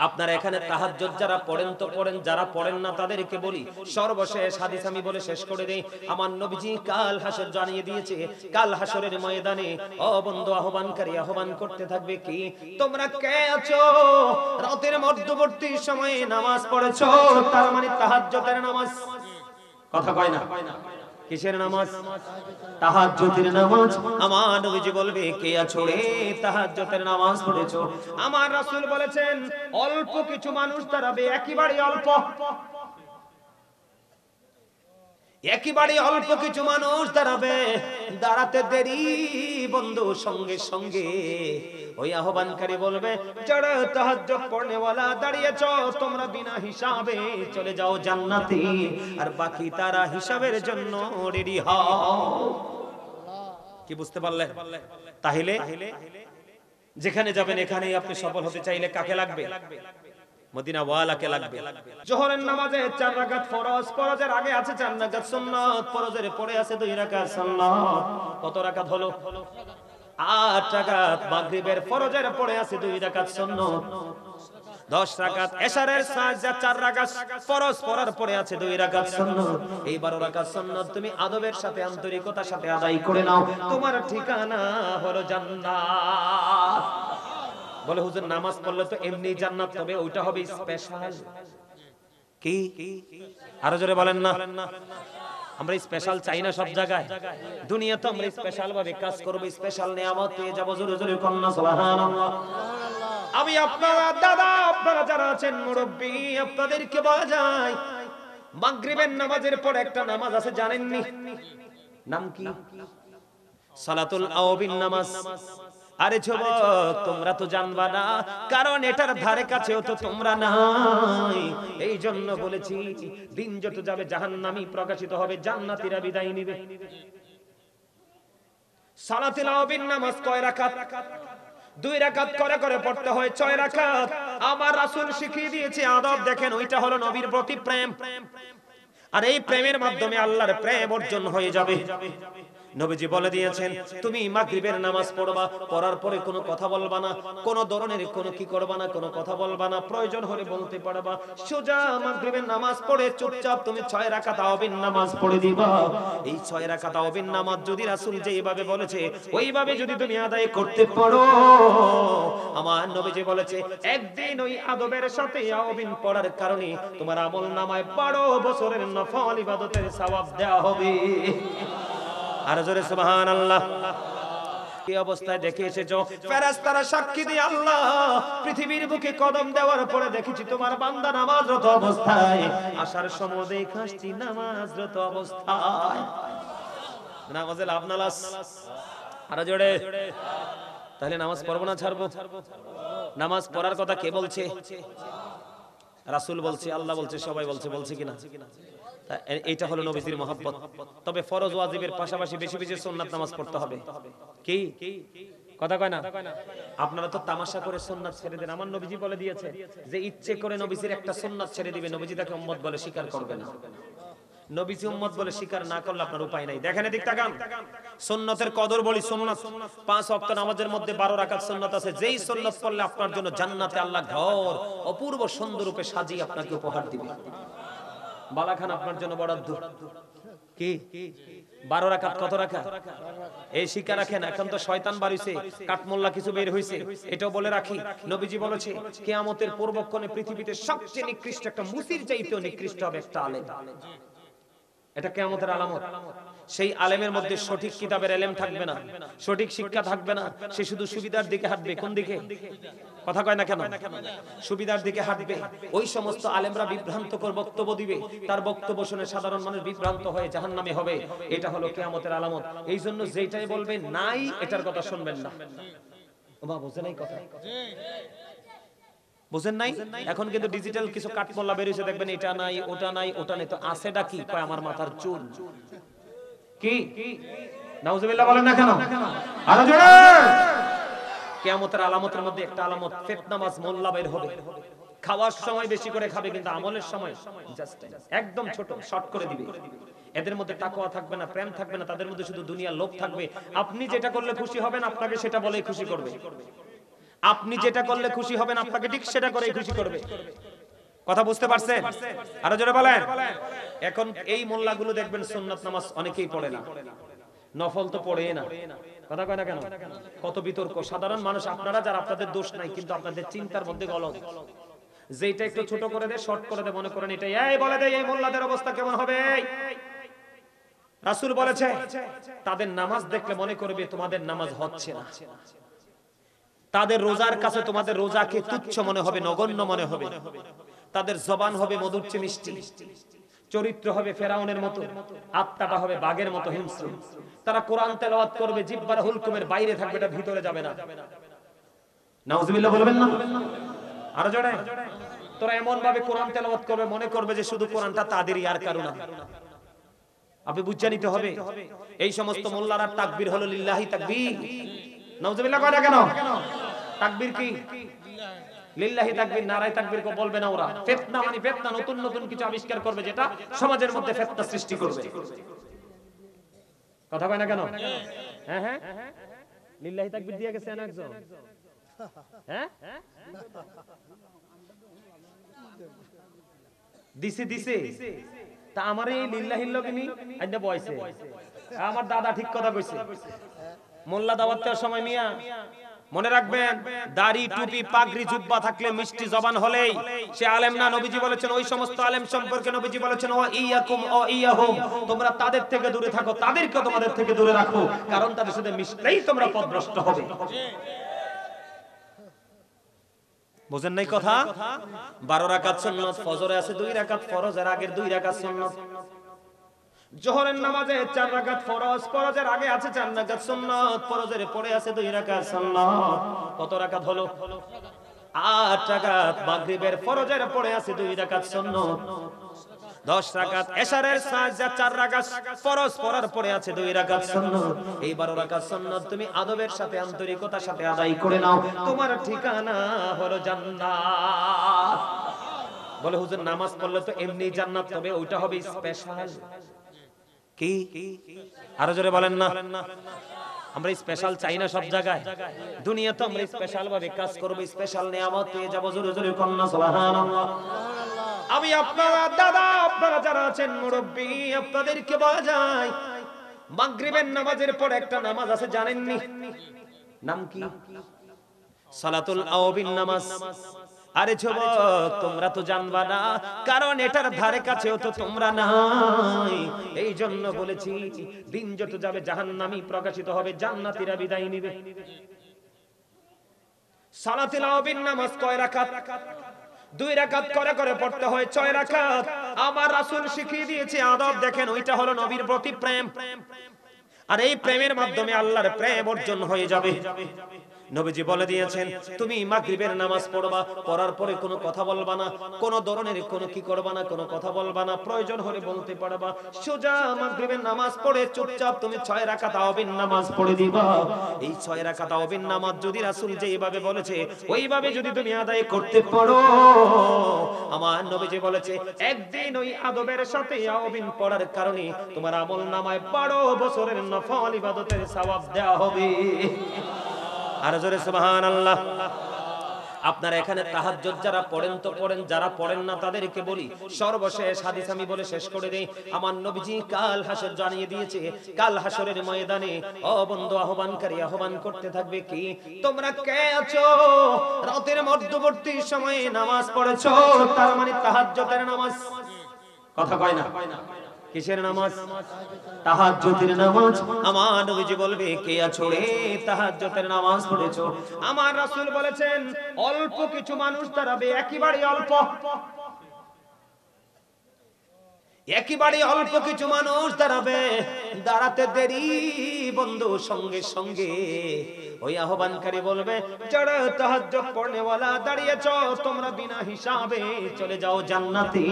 আপনারা এখানে তাহাজ্জুদ যারা পড়েন তো পড়েন, যারা পড়েন না তাদেরকে বলি সর্বশেষ হাদিস আমি বলে শেষ করে দেই। আমার নবীজি কাল হাসর জানিয়ে দিয়েছে, কাল হাসরের ময়দানে ও বন্ধু আহ্বানকারী আহ্বান করতে থাকবে কি, তোমরা কে আছো রাতের মধ্যবর্তী সময়ে নামাজ পড়েছো, তার মানে তাহাজ্জুদের নামাজ। কথা কয় না? কিসের নামাজ? তাহাজ্জুদের নামাজ। আমার নবীজি বলবে কে আছো রে তাহাজ্জুদের নামাজ পড়েছো? আমার রাসূল বলেছেন অল্প কিছু মানুষ দাঁড়াবে, একেবারে অল্প, একেবারে অল্প কিছু মানুষ দাঁড়াবে। দাঁড়াতে দেরি বন্ধু, সঙ্গে সঙ্গে ওই আহ্বানকারী বলবে যারা তাহাজ্জুদ পড়নেওয়ালা দাঁড়িয়েছো তোমরা বিনা হিসাবে চলে যাও জান্নাতে, আর বাকি তারা হিসাবের জন্য রেডি হও। কি বুঝতে পারলেন? তাহলে যেখানে যাবেন এখানেই আপনি সফল হতে চাইলে কাকে লাগবে? মদিনা ওয়ালাকে লাগবে। জোহরের নামাজে 4 রাকাত ফরজ, ফরজের আগে আছে 4 রাকাত সুন্নাত, ফরজের পরে আছে 2 রাকাত সুন্নাত। কত রাকাত হলো? 8 রাকাত। মাগরিবের ফরজের পরে আছে 2 রাকাত সুন্নাত, 10 রাকাত। এশারের সাজদা 4 রাকাত ফরজ পড়ার পরে আছে 2 রাকাত সুন্নাত। এই 12 রাকাত সুন্নাত তুমি আদবের সাথে আন্তরিকতার সাথে আদায় করে নাও, তোমার ঠিকানা হলো জান্নাত। বলে হুজুর নামাজ পড়লে তো এমনি জান্নাত হবে, ওইটা হবে স্পেশাল। কি আরো জোরে বলেন না? আমরা স্পেশাল চাই না সব জায়গায়? দুনিয়া তো আমরা স্পেশাল ভাবে কাজ করব, স্পেশাল নিয়ামত পেয়ে যাব। জোরে জোরে কন্না সুবহানাল্লাহ। আমি আপনারা দাদা, আপনারা যারা আছেন মুরব্বি, আপনাদেরকে বলা যায় মাগরিবের নামাজের পর একটা নামাজ আছে, জানেননি? নাম কি? সালাতুল আওবিন নামাজ। আরে যুবক তোমরা তো জানবা না, কারণ এটার ধারে কাছেও তো তোমরা নাই। এই জন্য বলেছি দিন যত যাবে জাহান্নামী প্রকাশিত হবে, জান্নাতীরা বিদায় নিবে। সালাতুল আওবিন নামাজ কয় রাকাত? 2 রাকাত করে করে পড়তে হয়, 6 রাকাত। আমার রাসূল শিখিয়ে দিয়েছে আদব, দেখেন ওইটা হলো নবীর প্রতি প্রেম, আর এই প্রেমের মাধ্যমে আল্লাহর প্রেম অর্জন হয়ে যাবে। নবীজি বলে দিয়েছেন তুমি মাগরিবের নামাজ পড়বা, পড়ার পরে কোনো কথা বলবা না, কোনো ধরনের কোনো কি করবা না, কোনো কথা বলবা না, প্রয়োজন হলে বলতে পারবা। সোজা মাগরিবের নামাজ পড়ে চুপচাপ তুমি 6 রাকাত আওবিন নামাজ পড়ে দিবা। এই 6 রাকাত আওবিন নামাজ যদি রাসূল যেইভাবে বলেছে ওইভাবে যদি তুমি আদায় করতে পারো, আমার নবীজি বলেছে একদিন ওই আদবের সাথে আওবিন পড়ার কারণে তোমার আমলনামায় 12 বছরের নফল ইবাদতের সওয়াব দেওয়া হবে। আর জোরে সুবহানাল্লাহ। কি অবস্থায় দেখে এসেছো? ফেরেশতারা সাক্ষী দিয়ে আল্লাহ পৃথিবীর বুকে কদম দেওয়ার পরে দেখেছি তোমার বান্দা নামাজরত অবস্থায়, আসার সময় দেখাচ্ছি নামাজরত অবস্থায়। নামাজে লাভ না লাস? আর জোরে। তাহলে নামাজ পড়বো না ছাড়বো? নামাজ পড়ার কথা কে বলছে? রাসূল বলছে, আল্লাহ বলছে, সবাই বলছে। বলছে কিনা? এইটা হলো নবীজির মহব্বত। তবে ফরজ ওয়াজিবের পাশাপাশি বেশি বেশি সুন্নাত নামাজ পড়তে হবে। কি কথা কয় না? আপনারা তো তামাশা করে সুন্নাত ছেড়ে দেন। আমার নবীজি বলে দিয়েছে যে ইচ্ছে করে নবীজির একটা সুন্নাত ছেড়ে দিবে, নবীজি তাকে উম্মত বলে স্বীকার করবে না। নবীজি উম্মত বলে স্বীকার না করলে আপনার উপায় নাই। দেখেন এদিক তাকান, সুন্নতের কদর বলি। সুন্নাত 5 ওয়াক্ত নামাজের মধ্যে 12 রাকাত সুন্নাত আছে, যেই সুন্নাত পড়লে আপনার জন্য জান্নাতে আল্লাহ ঘর অপূর্ব সুন্দর রূপে সাজিয়ে আপনাকে উপহার দিবে। বালাখান আপনার জন্য বরাদ্দ। কি 12 রাকাত? কত রাকাত? এই শিক্ষা রাখেন। এখন তো শয়তান বাড়িছে, কাঠমোল্লা কিছু বের হইছে, এটাও বলে রাখি। নবীজি বলেছে কিয়ামতের পূর্বক্ষণে পৃথিবীতে সবচেয়ে নিকৃষ্ট একটা মুসির চাইতেও নিকৃষ্ট হবে একটা আলেম। এটা কিয়ামতের আলামত। সেই আলেমের মধ্যে সঠিক কিতাবের ইলম থাকবে না, সঠিক শিক্ষা থাকবে না, সে শুধু সুবিধার দিকে হাঁটবে। কোন দিকে? কথা কয় না কেন? সুবিধার দিকে হাঁটবে। ওই সমস্ত আলেমরা বিভ্রান্তকর বক্তব্য দিবে, তার বক্তব্য শুনে সাধারণ মানুষ বিভ্রান্ত হয়ে জাহান্নামে হবে। এটা হলো কিয়ামতের আলামত। এই জন্য যেটাই বলবে নাই এটার কথা শুনবেন না। ওমা বুঝে নাই কথা? বুঝেন নাই? এখন কিন্তু ডিজিটাল কিছু কাঠমোল্লা বের হইছে, দেখবেন এটা নাই, ওটা নাই, ওটা নেই। তো আছেটা কি? কয় আমার মাথার চুল। কি নাউজুবিল্লাহ বলেন না কেন? আরো জোরে। কিয়ামতের আলামতের মধ্যে একটা আলামত ফিতনাবাজ মোল্লা বের হবে। খাওয়ার সময় বেশি করে খাবে, কিন্তু আমলের সময় জাস্ট একদম ছোট শর্ট করে দিবে। এদের মধ্যে তাকওয়া থাকবে না, প্রেম থাকবে না, তাদের মধ্যে শুধু দুনিয়ার লোভ থাকবে। আপনি যেটা করলে খুশি হবেন আপনাকে সেটা বলেই খুশি করবে। আপনি যেটা করলে খুশি হবেন আপনাকে ঠিক সেটা করেই খুশি করবে। কথা বুঝতে পারছেন? আরো জোরে বলেন। এখন এই মোল্লাগুলো দেখবেন সুন্নাত নামাজ অনেকেই পড়ে না, নফল তো পড়ে না। কথা কয় না কেন? কত বিতর্ক। সাধারণ মানুষ আপনারা যারা, আপনাদের দোষ নাই, কিন্তু আপনাদের চিন্তার মধ্যে গলদ। যেটা একটু ছোট করে দেয়, শর্ট করে দেয়, মনে করেন এটাই এই বলে দেয়, এই মোল্লাদের অবস্থা কেমন হবে। রাসূল বলেছে তাদের নামাজ দেখলে মনে করবে তোমাদের নামাজ হচ্ছে না। তাদের রোজার কাছে তোমাদের রোজাকে তুচ্ছ মনে হবে, নগণ্য মনে হবে। তাদের জবান হবে মধুর চেয়ে মিষ্টি, চরিত্র হবে ফেরাউনের মতো, আত্মাটা হবে বাঘের মতো হিংস্র। তারা কোরআন তেলাওয়াত করবে, জিহ্বার হুলকুমের বাইরে থাকবে, এটা ভিতরে যাবে না। নাউজুবিল্লাহ বলবেন না? আরো জোরে। তোরা এমন ভাবে কোরআন তেলাওয়াত করবে মনে করবে যে শুধু কোরআনটা তাদেরই আর কারো না। আপনি বুঝে নিতে হবে এই সমস্ত মোল্লারা তাকবীর হলো লিল্লাহি তাকবীর। নাউজুবিল্লাহ কয় না কেন? তাকবীর কি? লিল্লাহি তাকবীর। নারায়ে তাকবীর কো বলবে না ওরা। ফিতনা মানে ফিতনা, নতুন নতুন কিছু আবিষ্কার করবে যেটা সমাজের মধ্যে ফিতনা সৃষ্টি করবে। কথা কয় না কেন? হ্যাঁ হ্যাঁ, লিল্লাহি তাকবীর দিয়ে গেছে একজন। হ্যাঁ দিছে দিছে। তা আমার এই লিল্লাহির লগিনি আইনা বয়সে আমার দাদা ঠিক কথা কইছে। মোল্লা দাওয়াত দেওয়ার সময় মিয়া মনে রাখবেন, দাড়ি টুপি পাগড়ি জুব্বা থাকলে মিষ্টি জবান হলেই সে আলেম না। নবীজি বলেছেন ওই সমস্ত আলেম সম্পর্কে নবীজি বলেছেন ও ইয়াকুম ও ইয়াহুম, তোমরা তাদের থেকে দূরে থাকো, তাদেরকে তোমাদের থেকে দূরে রাখো, কারণ তাদের সাথে মিশলেই তোমরা পথভ্রষ্ট হবে। বুঝেন নাই কথা? 12 রাকাত সুন্নাত, ফজরে আছে 2 রাকাত ফরজ, এর আগের 2 রাকাত সুন্নাত। জোহরের নামাজে 4 রাকাত ফরজ, ফরজের আগে আছে 4 রাকাত সুন্নাত, ফরজের পরে আছে 2 রাকাত সুন্নাত। কত রাকাত হলো? 8 রাকাত। মাগরিবের ফরজের পরে আছে 2 রাকাত সুন্নাত, 10 রাকাত। এশারের সাজদা 4 রাকাত ফরজ, পড়ার পরে আছে 2 রাকাত সুন্নাত। এই 12 রাকাত সুন্নাত তুমি আদবের সাথে আন্তরিকতার সাথে আদায় করে নাও, তোমার ঠিকানা হলো জান্নাত। বলে হুজুর নামাজ পড়লে তো এমনি জান্নাত হবে, ওইটা হবে স্পেশাল। কি? আরো জোরে বলেন না। আমরা স্পেশাল চাই না সব জায়গায়। দুনিয়াতে আমরা স্পেশাল ভাবে কাজ করব, স্পেশাল নিয়ামত পেয়ে যাব। জোরে জোরে কন্না সুবহানাল্লাহ। আমি আপনারা দাদা, আপনারা যারা আছেন মুরব্বি, আপনাদেরকে বলা যায় মাগরিবের নামাজের পর একটা নামাজ আছে, জানেননি? নাম কি? সালাতুল আওবিন নামাজ। আরে যুবক, তোমরা তো জানবা না, কারণ এটার ধারে কাছেও তো তোমরা নাই। এই জন্য বলেছি দিন যত যাবে জাহান্নামী প্রকাশিত হবে, জান্নাতীরা বিদায় নিবে। সালাতুল আওবিন নামাজ কয় রাকাত? 2 রাকাত করে করে পড়তে হয়, 6 রাকাত। আমার রাসূল শিখিয়ে দিয়েছে আদব, দেখেন ওইটা হলো নবীর প্রতি প্রেম। আর এই প্রেমের মাধ্যমে আল্লাহর প্রেম অর্জন হয়ে যাবে। নবীজি বলে দিয়েছেন তুমি মাগরিবের নামাজ পড়বা, পড়ার পরে কোনো কথা বলবা না, কোনো ধরনের কোনো কি করবা না, কোনো কথা বলবা না, প্রয়োজন হলে বলতে পারবা। সোজা মাগরিবের নামাজ পড়ে চুপচাপ তুমি 6 রাকাত আওবিন নামাজ পড়ে দিবা। এই 6 রাকাত আওবিন নামাজ যদি রাসূল যেইভাবে বলেছে ওইভাবে যদি তুমি আদায় করতে পারো, আমার নবীজি বলেছে একদিন ওই আদবের সাথে আওবিন পড়ার কারণে তোমার আমলনামায় 12 বছরের নফল ইবাদতের সওয়াব দেওয়া হবে। আর জোরে সুবহানাল্লাহ। আপনারা এখানে তাহাজ্জুদ যারা পড়েন তো পড়েন, যারা পড়েন না তাদেরকে বলি সর্বশেষ হাদিস আমি বলে শেষ করে দেই। আমার নবীজি কাল হাসর জানিয়ে দিয়েছে, কাল হাসরের ময়দানে ও বন্ধু আহ্বানকারী আহ্বান করতে থাকবে কি, তোমরা কে আছো রাতের মধ্যবর্তী সময়ে নামাজ পড়েছো, তার মানে তাহাজ্জুদের নামাজ। কথা কয় না? কিসের নামাজ? তাহাজ্জুদের নামাজ। আমার নবীজি বলবে কে আছো রে তাহাজ্জুদের নামাজ পড়েছো? আমার রাসূল বলেছেন অল্প কিছু মানুষ দাঁড়াবে, একেবারে অল্প, একেবারে অল্প কিছু মানুষ দাঁড়াবে। দাঁড়াতে দেরি বন্ধু, সঙ্গে সঙ্গে ওই আহ্বানকারী বলবে যারা তাহাজ্জুদ পড়নেওয়ালা দাঁড়িয়েছো তোমরা বিনা হিসাবে চলে যাও জান্নাতে,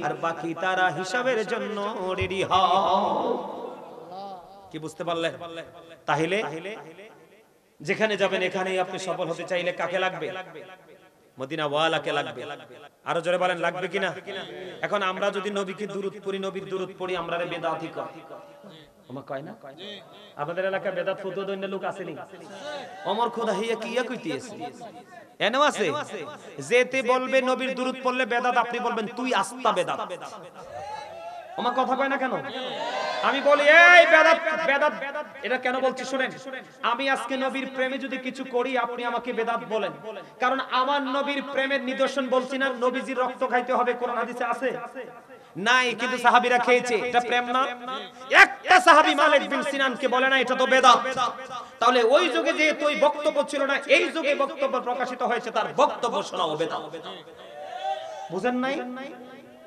আর বাকি তারা হিসাবের জন্য রেডি হও। কি বুঝতে পারলে? তাহলে যেখানে যাবেন এখানেই আপনি সফল হতে চাইলে কাকে লাগবে? মদিনা ওয়ালাকে লাগবে। আরো জোরে বলেন লাগবে কিনা? এখন আমরা যদি নবীকে দুরূদ পড়ি, নবীর দুরূদ পড়ি, আমরা রে বেদাতি কয়। ওমা কয় না? আপনাদের এলাকায় বেদাত ফতুয়া দৈন্য লোক আসেনি? ওমর খোদা হিয়া কি ইয়া কইতেছে এনো আছে যেতে বলবে নবীর দুরূদ পড়লে বেদাত, আপনি বলবেন তুই আস্তা বেদাত। ওমা কথা কয় না কেন? আমি বলি এই বেদাত বেদাত, এটা কেন বলছি শুনেন। আমি আজকে নবীর প্রেমে যদি কিছু করি আপনি আমাকে বেদাত বলেন, কারণ আমার নবীর প্রেমের নিদর্শন বলছি না নবীজির রক্ত খাইতে হবে কোরআন হাদিসে আছে নাই, কিন্তু সাহাবীরা খেয়েছে, এটা প্রেম না? একটা সাহাবী মালিক বিন সিনানকে বলে না এটা তো বেদাত। তাহলে ওই যুগে যেহেতু ওই বক্তব্য ছিল না, এই যুগে বক্তব্য প্রকাশিত হয়েছে, তার বক্তব্য শোনাও বেদাত। বুঝেন নাই?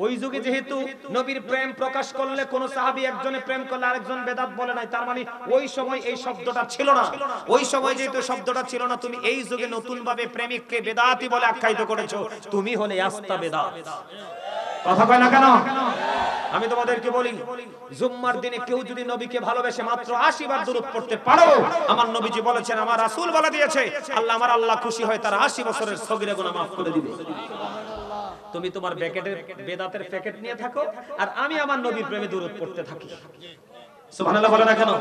ওই যুগে যেহেতু নবীর প্রেম প্রকাশ করলে কোন সাহাবী একজনে প্রেম করলে আরেকজন বেদাত বলে নাই, তার মানে ওই সময় এই শব্দটা ছিল না। ওই সময় যেহেতু শব্দটা ছিল না, তুমি এই যুগে নতুন ভাবে প্রেমিককে বেদাতি বলে আখ্যায়িত করেছো, তুমি হলে আস্তা বেদাত। কথা কয় না কেন? আমি তোমাদেরকে বলি জুম্মার দিনে কেউ যদি নবীকে ভালোবেসে মাত্র 80 বার দুরূদ পড়তে পারো, আমার নবীজি বলেছেন, আমার রাসূল বলে দিয়েছে, আল্লাহ খুশি হয় তার 80 বছরের সগীরা গুনাহ maaf করে দিবে। তুমি তোমার প্যাকেটের বেদাতের প্যাকেট নিয়ে থাকো আর আমি আমার নবীর প্রেমে দুরূদ পড়তে থাকি। সুবহানাল্লাহ বলে না কেন?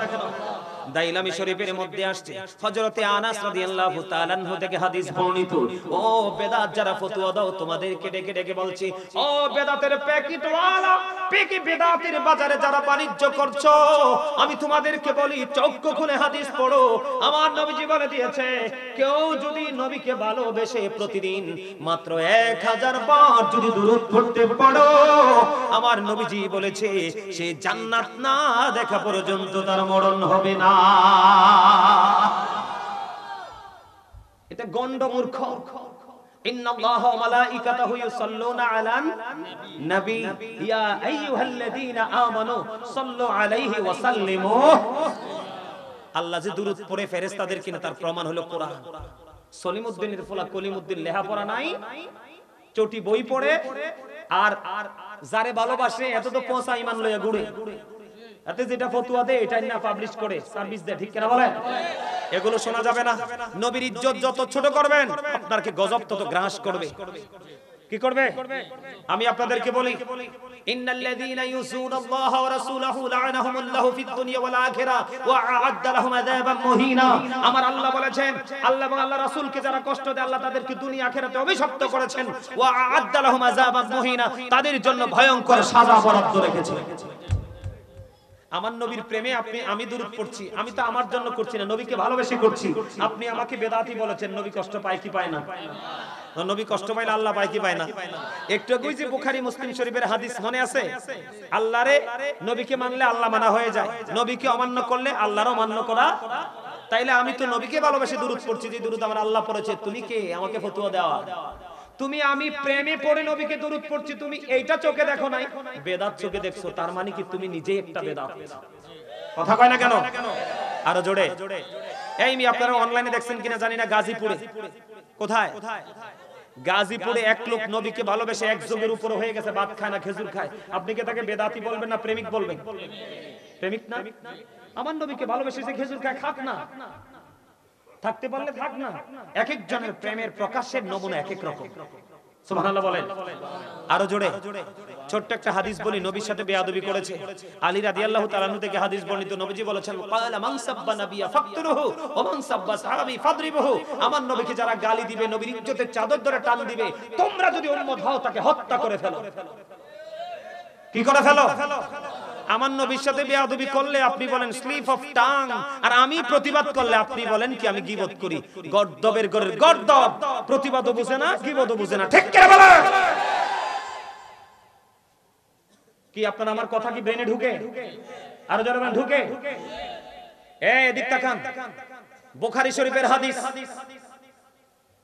দাইলামি শরীফের মধ্যে আসছে হযরতে আনাস রাদিয়াল্লাহু তাআলা আনহু থেকে হাদিস বর্ণিত। ও বেদাত যারা ফতোয়া দাও তোমাদেরকে ডেকে ডেকে বলছি, ও বেদাতের প্যাকেটওয়ালা, পেকি বেদাতের বাজারে যারা বাণিজ্য করছো, আমি তোমাদেরকে বলি চক্ষু খুলে হাদিস পড়ো। আমার নবীজি বলে দিয়েছে, কেউ যদি নবীকে ভালোবেসে প্রতিদিন মাত্র 1000 বার যদি দুরূদ পড়তে পারো, আমার নবীজি বলেছে সে জান্নাত না দেখা পর্যন্ত তার মরণ হবে না। এটা গন্ড মূর্খ। ইন্নাল্লাহা ওয়া মালাইকাতাহু ইউসাল্লুনা আলান নবী ইয়া আইয়ুহাল্লাযীনা আমানু সাল্লু আলাইহি ওয়া সাল্লিমু। আল্লাহ যে দুরূদ পড়ে ফেরেশতাদের কিনা তার প্রমাণ হলো কোরআন। সলিমউদ্দিনের ফলা কলিমউদ্দিন লেখাপড়া নাই, চটি বই পড়ে আর যারে ভালোবাসে এত তো পৌঁছা ইমান লইয়া ঘুরে, এতে যেটা ফতোয়া দেয় এটা না পাবলিশ করে সার্ভিস দেয়, ঠিক কিনা বলেন? এগুলো শোনা যাবে না। নবীর ইজ্জত যত ছোট করবেন আপনাকে গজব তত গ্রাস করবে। কি করবে? আমি আপনাদেরকে বলি, ইন্নাল্লাযীনা ইউযুনাল্লাহা ওয়া রাসূলাহু লা'নাহুমুল্লাহু ফিদ দুনিয়া ওয়াল আখিরাহ ওয়া আ'আদ্দা লাহুম আযাবান মুহিনা। আমার আল্লাহ বলেছেন, আল্লাহ এবং আল্লাহর রাসূলকে যারা কষ্ট দেয় আল্লাহ তাদেরকে দুনিয়া আখিরাতে অভিশপ্ত করেছেন। ওয়া আ'আদ্দা লাহুম আযাবান মুহিনা, তাদের জন্য ভয়ঙ্কর সাজা বরাদ্দ রেখেছেন। আমার নবীর প্রেমে আমি দুরূদ পড়ছি, আমি তো আমার জন্য করছি না, নবীকে ভালোবেসে করছি। আপনি আমাকে বেদাতি বলেছেন, নবী কষ্ট পায় কি পায় না? নবী কষ্ট পাইলে আল্লাহ পায় কি পায় না? একটু আগে যে বুখারী মুসলিম শরীফের হাদিস মনে আছে, আল্লাহরে নবীকে মানলে আল্লাহ মানা হয়ে যায়, নবীকে অমান্য করলে আল্লাহরও অমান্য করা। তাইলে আমি তো নবীকে ভালোবেসে দুরূদ পড়ছি, যে দুরূদ আমার আল্লাহ পড়েছে, তুমি কে আমাকে ফতোয়া দেওয়া? তুমি আমি প্রেমে পড়ে নবীকে দুরূদ পড়ছি, তুমি এইটা চোখে দেখো নাই, বেদাত চোখে দেখছো, তার মানে কি তুমি নিজেই একটা বেদাত। কথা কয় না কেন? আরো জোরে। এই আপনারা অনলাইনে দেখছেন কিনা জানি না, গাজীপুরে, কোথায় গাজীপুরে এক লোক নবীকে ভালোবেসে এক যুগের উপরে হয়ে গেছে, ভাত খায় না খেজুর খায়। আপনি কি তাকে বেদাতি বলবেন না প্রেমিক বলবেন? প্রেমিক না? আমার নবীকে ভালোবেসে যে খেজুর খায়, খাক না, থাকতে পারলে থাক না। এক একজনের প্রেমের প্রকাশের নমুনা এক এক রকম। সুবহানাল্লাহ বলেন। আরো জোরে। ছোট্ট একটা হাদিস বলি, নবীর সাথে বেয়াদবি করেছে আলী রাদিয়াল্লাহু তাআলা আনহু থেকে হাদিস বর্ণিত। নবীজি বলেছেন, ক্বালা মান সাব্বা নাবিয়া ফাকতুরুহু ওয়া মান সাব্বা সাহাবী ফাদরিবুহু। আমার নবীকে যারা গালি দিবে, নবীর ইজ্জতের চাদর ধরে টান দিবে, তোমরা যদি উম্মত হও তাকে হত্যা করে ফেলো। কি করে ফেলো? আমার নবীর সাথে বেয়াদবি করলে আপনি বলেন স্লিপ অফ টাং, আর আমি প্রতিবাদ করলে আপনি বলেন কি আমি গীবত করি। গর্দবের ঘরের গর্দব, প্রতিবাদও বুঝে না, গীবতও বুঝে না, ঠিক করে বলেন। কি আপনার আমার কথা কি ব্রেনে ঢুকে? আরো জোরে বলেন, ঢুকে? এই এদিক তাকান, বুখারী শরীফের হাদিস।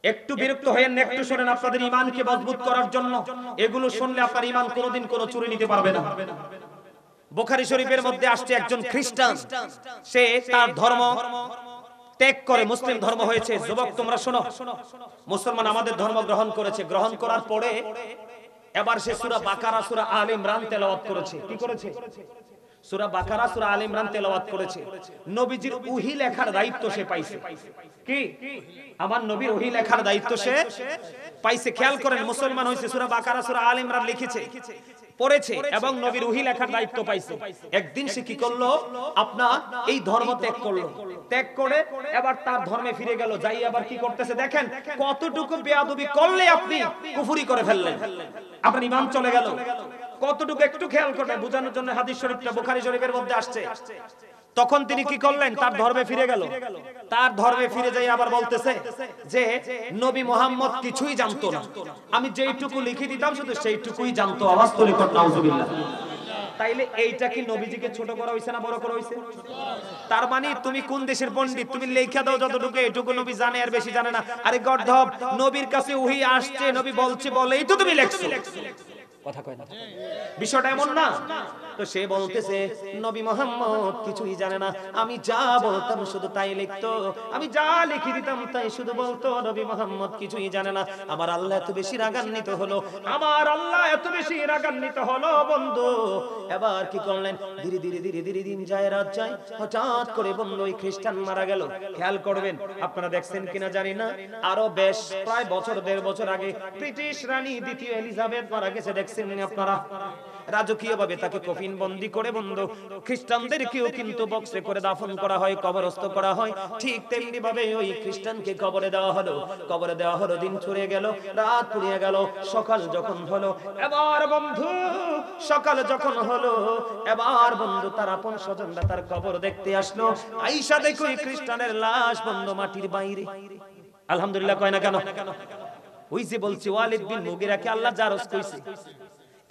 একটু বিরক্ত হয়েন, একটু শুনেন, আপনাদের ঈমানকে মজবুত করার জন্য। এগুলো শুনলে আপনার ঈমান কোনোদিন কোনো চুরি নিতে পারবে না। বুখারী শরীফের মধ্যে আসছে একজন খ্রিস্টান, সে তার ধর্ম ত্যাগ করে মুসলিম ধর্ম হয়েছে। যুবক তোমরা শোনো, মুসলমান আমাদের ধর্ম গ্রহণ করেছে, গ্রহণ করার পরে এবার সে সূরা বাকারা, সূরা আলে ইমরান তেলাওয়াত করেছে। কি করেছে? সূরা বাকারা সূরা আলে ইমরান তেলাওয়াত করেছে, নবীজির ওহী লেখার দায়িত্ব সে পাইছে। কি? আমার নবীর ওহী লেখার দায়িত্ব সে পাইছে। খেয়াল করেন, মুসলমান হইছে, সূরা বাকারা সূরা আলে ইমরান লিখেছে, পড়েছে এবং নবীর ওহী লেখার দায়িত্ব পাইছে। একদিন সে কি করলো? আপনার এই ধর্ম ত্যাগ করলো, ত্যাগ করে এবার তার ধর্মে ফিরে গেল। যাই আবার কি করতেছে দেখেন, কতটুকু বেয়াদবি করলে আপনি কুফরি করে ফেললেন, আপনার ঈমান চলে গেল। কতটুকু একটু খেয়াল করবেন, বোঝানোর জন্য হাদিস শরীফটা বুখারী শরীফের মধ্যে আসছে। তখন তিনি কি করলেন? তার ধর্মে ফিরে গেল। তার ধর্মে ফিরে যাই আবার বলতেছে যে নবী মুহাম্মদ কিছুই জানতো না, আমি যেইটুকু লিখে দিতাম শুধু সেইটুকুই জানতো। আওয়াজ তো লিখত নাউজুবিল্লাহ। তাইলে এইটা কি নবীজিকে ছোট করা হইছে না বড় করা হইছে? তার মানে তুমি কোন দেশের পণ্ডিত? তুমি লেখা দাও যতটুকু, এটুকু নবী জানে আর বেশি জানে না। আরে গর্ধব, নবীর কাছে ওহী আসছে, নবী বলছে বলেই তো তুমি লেখছো। কথা কয় না? বিষয়টা এমন না। তো সে বলতেছে নবী মুহাম্মদ কিছুই জানে না, আমি যা বলতাম শুধু তাই লিখতো, আমি যা লিখে দিতাম তাই শুধু বলতো। নবী মুহাম্মদ কিছুই জানে না। আমার আল্লাহ এত বেশি রাগান্বিত হলো, আমার আল্লাহ এত বেশি রাগান্বিত হলো বন্ধু। এবার কি করলেন? ধীরে ধীরে ধীরে ধীরে দিন যায়, রাত যায়, হঠাৎ করে বন্ধু ওই খ্রিস্টান মারা গেল। খেয়াল করবেন, আপনারা দেখছেন কিনা জানি না, আরো বেশ প্রায় বছর 1.5 বছর আগে ব্রিটিশ রানী দ্বিতীয় এলিজাবেথ মারা গেছে। দেখছেন আপনারা? রাজকীয় ভাবে তাকে কফিন বন্দী করে বন্ধু খ্রিস্টানদেরকেও কিন্তু বক্সে করে দাফন করা হয়, কবরস্থ করা হয়। ঠিক তেমনি ভাবে ওই খ্রিস্টানকে কবরে দেওয়া হলো। কবরে দেওয়া হলো, দিন চলে গেল, রাত পুড়িয়ে গেল, সকাল যখন হলো, এবার বন্ধু সকাল যখন হলো, এবার বন্ধু তার আপন স্বজনরা তার কবর দেখতে আসলো। আয়েশা দেখো ওই খ্রিস্টানের লাশ বন্ধু মাটির বাইরে। আলহামদুলিল্লাহ কয় না কেন? ওই যে বলছি ওয়ালিদ বিন মুগিরাকে আল্লাহ জারজ কইছে।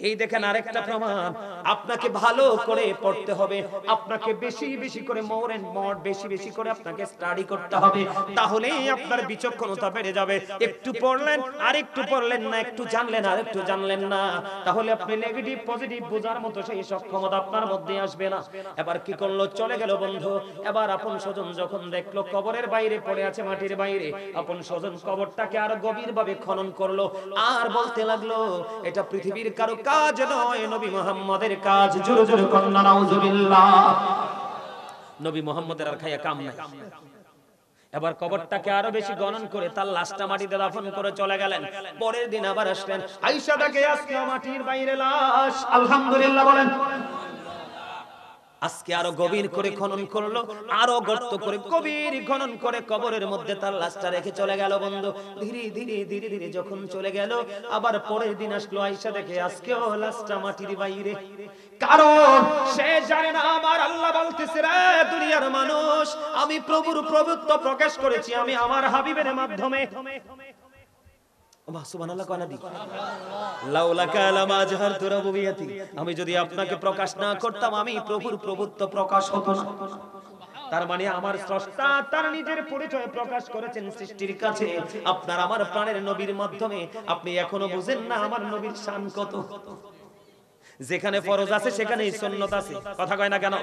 এই দেখেন আরেকটা প্রমাণ, আপনাকে ভালো করে পড়তে হবে, আপনাকে বেশি বেশি করে মোর এন্ড মোর বেশি বেশি করে আপনাকে স্টাডি করতে হবে, তাহলেই আপনার বিচক্ষণতা বেড়ে যাবে। একটু পড়লেন আর একটু পড়লেন না, একটু জানলেন আর একটু জানলেন না, তাহলে আপনি নেগেটিভ পজিটিভ বোঝার মতো সেই সক্ষমতা আপনার মধ্যে আসবে না। এবার কি করলো? চলে গেল বন্ধু। এবার আপন স্বজন যখন দেখলো কবরের বাইরে পড়ে আছে, মাটির বাইরে, আপন স্বজন কবরটাকে আরো গভীর ভাবে খনন করলো আর বলতে লাগলো এটা পৃথিবীর কারো কাজ নয়, নবী মুহাম্মদের কাজ। জোরে জোরে কন্না নাউজুবিল্লাহ। নবী মুহাম্মদের আর খায়া কাম নাই। এবার কবরটাকে আরো বেশি গণন করে তার লাশটা মাটিতে দাফন করে চলে গেলেন। পরের দিন আবার আসলেন, আয়েশা দেখে আজকে মাটির বাইরে লাশ। আলহামদুলিল্লাহ বলেন। আজকে আরো গভীর করে খনন করলো, আরো গর্ত করে গভীর খনন করে কবরের মধ্যে তার লাশটা রেখে চলে গেল বন্ধু। ধীরে ধীরে ধীরে ধীরে যখন চলে গেল, আবার পরের দিন আসলো, আয়েশা দেখে আজকেও লাশটা মাটির বাইরে। কারণ সে জানে না আমার আল্লাহ বলতেছে, রে দুনিয়ার মানুষ, আমি প্রভুর প্রভুত্ব প্রকাশ করেছি আমি আমার হাবিবের মাধ্যমে। আমি যদি আপনাকে প্রকাশ না করতাম, আমি প্রভুর প্রভুত্ব প্রকাশ হতো না। তার মানে আমার স্রষ্টা তার নিজের পরিচয় প্রকাশ করেছেন সৃষ্টির কাছে আপনার আমার প্রাণের নবীর মাধ্যমে। আপনি এখনো বুঝেন না আমার নবীর শান কত। যেখানে ফরজ আছে সেখানেই সুন্নাত আছে। কথা কয় না কেন?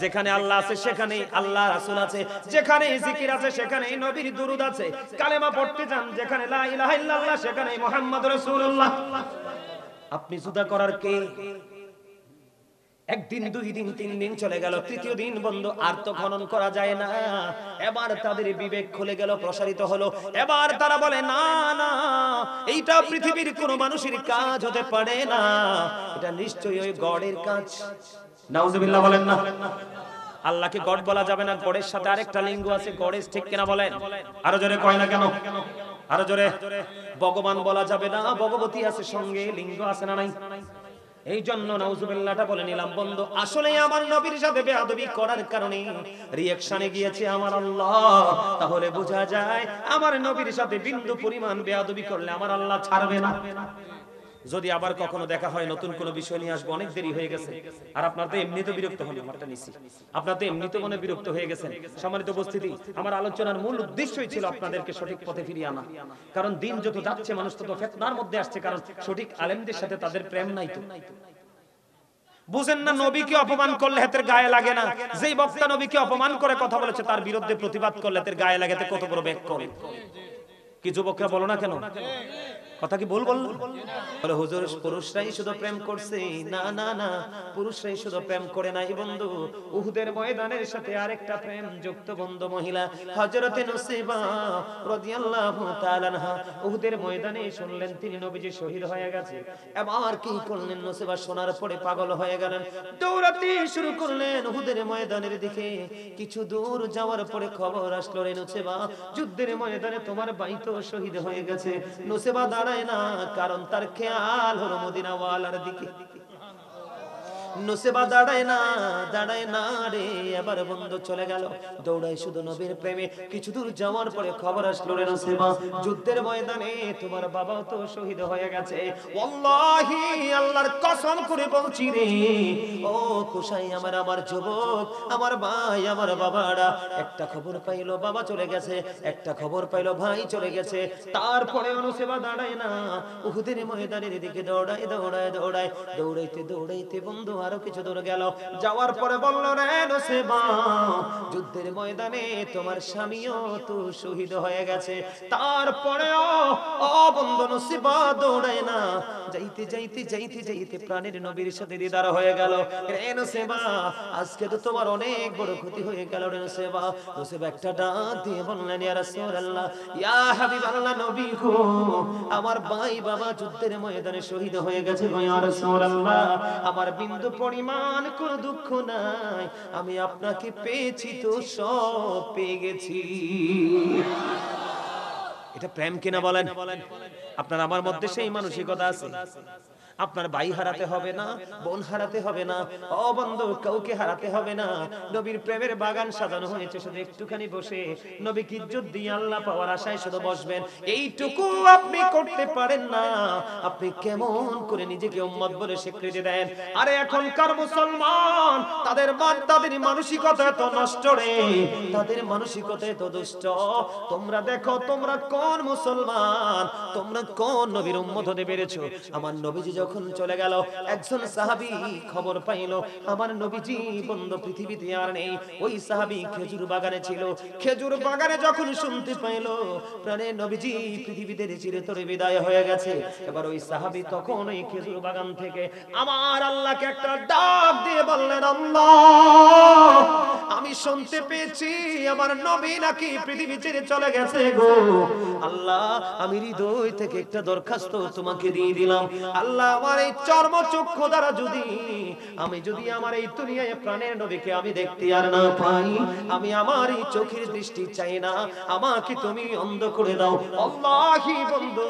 যেখানে আল্লাহ আছে সেখানেই আল্লাহ রাসূল আছে, যেখানে জিকির আছে সেখানেই নবীর দুরূদ আছে। কালেমা পড়তে যান, যেখানে লা ইলাহা ইল্লাল্লাহ সেখানেই মুহাম্মদুর রাসূলুল্লাহ। আপনি জুদা করার কে? একদিন, 2 দিন, 3 দিন চলে গেল, তৃতীয় দিন বন্ধু আর তো খনন করা যায় না। এবার তাদের বিবেক খুলে গেল, প্রসারিত হলো। এবার তারা বলে না না, এইটা পৃথিবীর কোন মানুষের কাজ হতে পারে না, এটা নিশ্চয়ই ওই গডের কাজ। নাউজুবিল্লাহ বলেন না। আল্লাহকে গড বলা যাবে না, গডের সাথে আরেকটা লিঙ্গ আছে গডেস, ঠিক কিনা বলেন? আরো জোরে কয় না কেন? আরো জোরে। ভগবান বলা যাবে না, ভগবতী আছে সঙ্গে, লিঙ্গ আছে না নাই? এই জন্য নাউজুবিল্লাহটা বলে নিলাম বন্ধু। আসলে আমার নবীর সাথে বেয়াদবি করার কারণে রিঅ্যাকশনে গিয়েছে আমার আল্লাহ। তাহলে বোঝা যায় আমার নবীর সাথে বিন্দু পরিমাণ বেয়াদবি করলে আমার আল্লাহ ছাড়বে না। যদি আবার কখনো দেখা হয়, নতুন কোনো বিষয় নিয়ে আসবো, অনেক দেরি হয়ে গেছে। আর আপনারা তো এমনি তো বিরক্ত হন, আমারটা নিছি, আপনারা তো এমনি তো মনে বিরক্ত হয়ে গেছেন। সম্মানিত উপস্থিতি, আমার আলোচনার মূল উদ্দেশ্যই ছিল আপনাদেরকে সঠিক পথে ফিরিয়ে আনা। কারণ দিন যত যাচ্ছে মানুষ তত ফিতনার মধ্যে আসছে, কারণ সঠিক আলেমদের সাথে তাদের প্রেম নাই তো। বুঝেন না, নবীকে অপমান করলে হাতের গায়ে লাগে না। যেই বক্তা নবীকে অপমান করে কথা বলেছে তার বিরুদ্ধে প্রতিবাদ করলে হাতের গায়ে লাগে, কত বড় ব্যাক করে। কি যুবকরা বলো না কেন? কথা কি ভুল বললাম? বলে হুজুর পুরুষরাই শুধু প্রেম করছে, না না না, পুরুষরাই শুধু প্রেম করে নাই বন্ধু, উহুদের ময়দানের সাথে আরেকটা প্রেম যুক্ত বন্ধু মহিলা হযরতে নুসাইবা রাদিয়াল্লাহু তাআলা আনহা উহুদের ময়দানে শুনলেন তিনি নবীজি শহীদ হয়ে গেছে। এবার কি করলেন, নুসাইবা শোনার পরে পাগল হয়ে গেলেন, দৌড়াতে শুরু করলেন উহুদের ময়দানের দিকে। কিছু দূর যাওয়ার পরে খবর আসলো, রে নুসাইবা যুদ্ধের ময়দানে তোমার ভাই তো শহীদ হয়ে গেছে। নুসাইবা দাঁড়ায় না, কারণ তার খেয়াল হলো মদিনা ওয়ালার দিকে। নুসাইবা দাঁড়ায় না রে। এবার বন্ধু চলে গেল, দৌড়ায় শুধু নবীর প্রেমে। কিছু দূর যাওয়ার পরে খবর আসলো, রে নুসাইবা যুদ্ধের ময়দানে তোমার বাবাও তো শহীদ হয়ে গেছে। ওয়াল্লাহি আল্লাহর কসম করে বলছি রে, ও কুসাই আমার যুবক, আমার ভাই, আমার বাবারা একটা খবর পাইলো বাবা চলে গেছে, একটা খবর পাইলো ভাই চলে গেছে। তারপরে নুসাইবা দাঁড়ায় না, উহুদের ময়দানের দিকে দৌড়াইতে বন্ধু আরো কিছু দূর গেল। যাওয়ার পরে বলল, রে নুসাইবা যুদ্ধের ময়দানে তোমার স্বামীও তো শহীদ হয়ে গেছে। তারপরে ও বন্ধু নুসাইবা দৌড়ায় না, যাইতে প্রাণের নবীর সাথে দিদার হয়ে গেল। রে নুসাইবা আজকে তো তোমার অনেক বড় ক্ষতি হয়ে গেল রে নুসাইবা। নুসাইবা একটা ডাক দিয়ে বললেন, ইয়া রাসূলুল্লাহ, ইয়া হাবিবাল্লাহ, নবী গো, আমার ভাই বাবা যুদ্ধের ময়দানে শহীদ হয়ে গেছে গো ইয়া রাসূলুল্লাহ, আমার বিন্দু পরিমাণ কোনো দুঃখ নাই, আমি আপনাকে পেয়েছি তো সব পেয়ে গেছি। এটা প্রেম কিনা বলেন? আপনার আমার মধ্যে সেই মানসিকতা আছে? আপনার ভাই হারাতে হবে না, বোন হারাতে হবে না, ও বন্ধু কাউকে হারাতে হবে না। নবীর প্রেমের বাগান সাজানো হয়েছে, শুধু একটুখানি বসে নবীকে ইজ্জত দিয়ে আল্লাহ পাওয়ার আশায় শুধু বসবেন, এইটুকু আপনি করতে পারেন না। আপনি কেমন করে নিজেকে উম্মত বলে স্বীকৃতি দেন? আরে এখনকার মুসলমান তাদের মানসিকতা এত নষ্ট রে, তাদের মানসিকতা এত দুষ্ট। তোমরা দেখো তোমরা কোন মুসলমান, তোমরা কোন নবীর উম্মত হতে পেরেছো? আমার নবীজি যখন চলে গেল, একজন সাহাবী খবর পাইলো আমার নবীজি বন্ধু পৃথিবীতে আর নেই। ওই সাহাবী খেজুর বাগানে ছিল, খেজুর বাগানে যখন শুনতে পাইলো প্রাণের নবীজি পৃথিবীতে চিরতরে বিদায় হয়ে গেছে, এবার ওই সাহাবী তখন ওই খেজুর বাগান থেকে আমার আল্লাহকে একটা ডাক দিয়ে বললেন, আল্লাহ আমি শুনতে পেয়েছি আমার নবী নাকি পৃথিবী ছেড়ে চলে গেছে গো আল্লাহ, আমি হৃদয় থেকে একটা দরখাস্ত তোমাকে দিয়ে দিলাম। আল্লাহ আমার এই চর্মচক্ষু দ্বারা আমি যদি আমার এই দুনিয়ায় প্রাণের নবীকে আমি দেখতে আর না পাই, আমি আমার এই চোখের দৃষ্টি চাই না, আমাকে তুমি অন্ধ করে দাও। আল্লাহি বন্ধু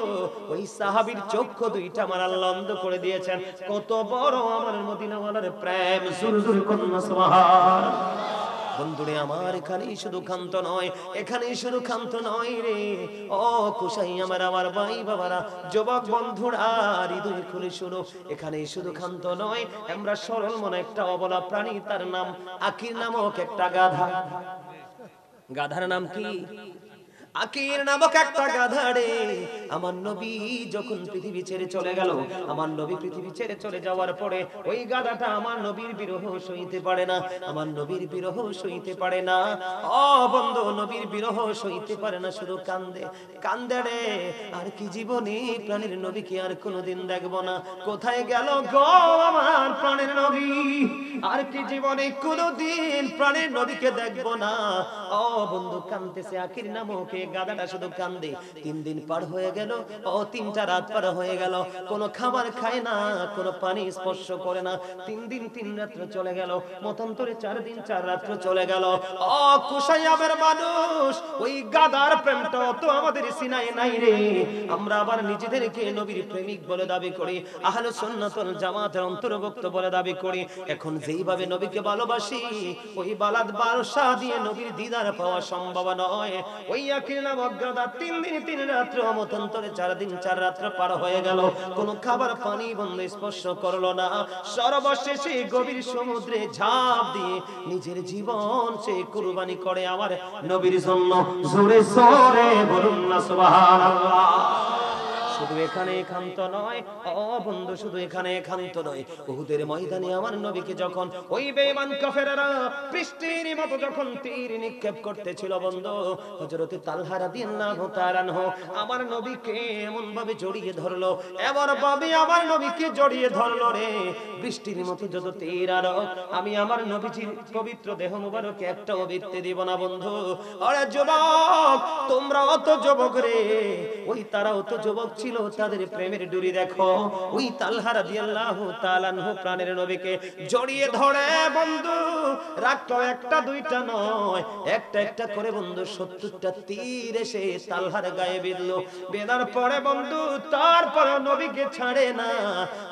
ওই সাহাবীর চক্ষু দুইটা আমার আল্লাহ অন্ধ করে দিয়েছেন। কত বড় আমার মদিনাওয়ালার প্রেম! জোরে জোরে কন্যা সুবহানাল্লাহ। বন্ধুরে আমার এখানেই শুধু ক্ষান্ত নয়, এখানেই শুধু ক্ষান্ত নয় রে, ও কুসাই আমার ভাই বাবারা, যুবক বন্ধুরা হৃদয় খুলে শুনো, এখানেই শুধু ক্ষান্ত নয়। আমরা সরল মনে একটা অবলা প্রাণী, তার নাম আকির নামক একটা গাধা। গাধার নাম কি? আকির নামক একটা গাধা রে। আমার নবী যখন পৃথিবী ছেড়ে চলে গেল, আমার নবী পৃথিবী ছেড়ে চলে যাওয়ার পরে ওই গাধাটা আমার নবীর বিরহ সইতে পারে না, আমার নবীর বিরহ সইতে পারে না। ও বন্ধু নবীর বিরহ সইতে পারে না, শুধু কান্দে রে। আর কি জীবনে প্রাণের নবীকে আর কোনোদিন দেখবো না, কোথায় গেল গো আমার প্রাণের নবী? আর কি জীবনে কোনোদিন প্রাণের নবীকে দেখবো না। ও বন্ধু কাঁদতেছে আকির নামক গাধাটা, শুধু কান্দে। 3 দিন পার হয়ে গেল, ও 3টা রাত পার হয়ে গেল, কোনো খাবার খায় না, কোনো পানি স্পর্শ করে না। 3 দিন 3 রাত্র চলে গেল, মতান্তরে 4 দিন 4 রাত্র চলে গেল। ও কুসাইয়াবের মানুষ, ওই গাধার প্রেমটা তো আমাদের সিনায় নাই রে। আমরা আবার নিজেদেরকে নবীর প্রেমিক বলে দাবি করি, আহলে সুন্নাতুল জামাতের অন্তর্ভুক্ত বলে দাবি করি। এখন যেইভাবে নবীকে ভালোবাসি, ওই বালাদ বারসা দিয়ে নবীর দিদার পাওয়া সম্ভব নয়। ওই আকির নামক গাধা 3 দিন 3 রাত্র, মতান্তরে 4 দিন 4 রাত্র পার হয়ে গেল, কোনো খাবার পানি বন্ধ স্পর্শ করলো না। সর্বশেষে গভীর সমুদ্রে ঝাঁপ দিয়ে নিজের জীবন সে কুরবানি করে আমার নবীর জন্য। জোরে জোরে বলুন না সুবহানাল্লাহ। শুধু এখানে ক্ষান্ত নয়, ও বন্ধু শুধু এখানে ক্ষান্ত নয়, উহুদের ময়দানে আমার নবীকে যখন ওই বেঈমান কাফেররা বৃষ্টির মতো যখন তীর নিক্ষেপ করতেছিল বন্ধু, হযরত তালহা রাদিয়াল্লাহু তাআলা আনহু আমার নবীকে এমন ভাবে জড়িয়ে ধরলো, এমন ভাবে আমার নবীকে জড়িয়ে ধরলো রে, বৃষ্টির মতো যত তীর আর আমি আমার নবীজির পবিত্র দেহ মুবারকে একটাও বিঁধতে দিব না বন্ধু। আরে যুবক, তোমরা অত যুবক রে, ওই তারাও তো যুবক ছিল, তাদের প্রেমের ডুরি দেখো। ওই তালহা রাদিয়াল্লাহু তাআলা আনহু প্রাণের নবীকে জড়িয়ে ধরে বন্ধু, রাখলো একটা দুইটা নয়, একটা একটা করে বন্ধু 70টা তীর এসে তালহার গায়ে বিঁধলো। বেঁধার পরে বন্ধু তারপরে নবীকে ছাড়ে না,